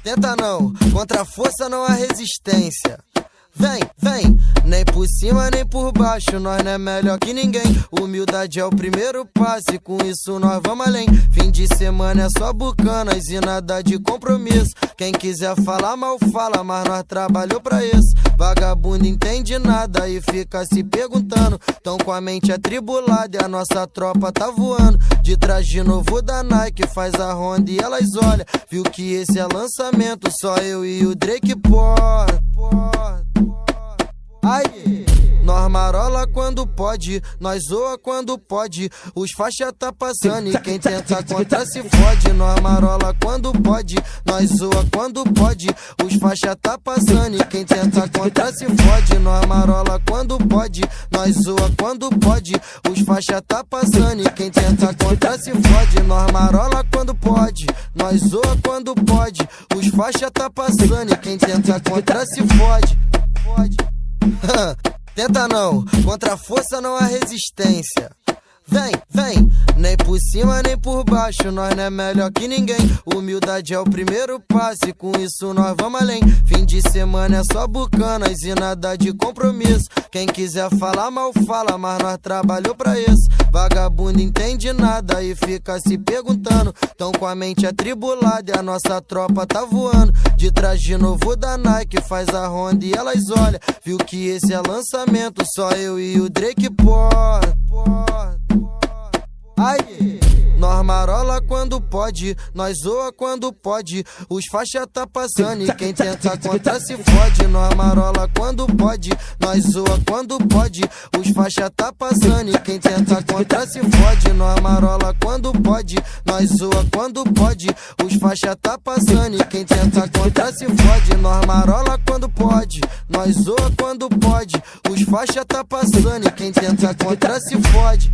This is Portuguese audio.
Tenta não, contra a força não há resistência. Vem, vem, nem por cima nem por baixo, nós não é melhor que ninguém. Humildade é o primeiro passo e com isso nós vamos além. Fim de semana é só bucanas e nada de compromisso. Quem quiser falar mal fala, mas nós trabalhou pra isso. Vagabundo entende nada e fica se perguntando, tão com a mente atribulada e a nossa tropa tá voando. De traje novo da Nike faz a ronda e elas olham. Viu que esse é lançamento, só eu e o Drake porra. Aí, nós marola quando pode, nós zoa quando pode. Os faixa tá passando e quem tenta contra se fode. Nós marola quando pode, nós zoa quando pode. Os faixa tá passando e quem tenta contra se fode. Nós marola quando pode, nós zoa quando pode. Os faixa tá passando e quem tenta contra se fode. Nós marola quando pode, nós zoa quando pode. Os faixa tá passando e quem tenta contra se fode. Tenta não, contra a força não há resistência. Vem, vem, nem por cima nem por baixo, nós não é melhor que ninguém. Humildade é o primeiro passo e com isso nós vamos além. Fim de semana é só bucanas e nada de compromisso. Quem quiser falar mal fala, mas nós trabalhou pra isso. Vagabundo entende nada e fica se perguntando, tão com a mente atribulada e a nossa tropa tá voando. De traje novo da Nike faz a ronda e elas olham. Viu que esse é lançamento, só eu e o Drake porra. Aí, nós marola quando pode, nós zoa quando pode. Os faixa tá passando e quem tenta contra se fode. Nós marola quando pode, nós zoa quando pode. Os faixa tá passando e quem tenta contra se fode. Nós marola quando pode, nós zoa quando pode. Os faixa tá passando e quem tenta contra se fode. Nós marola quando pode, nós zoa quando pode. Os faixa tá passando e quem tenta contra se fode.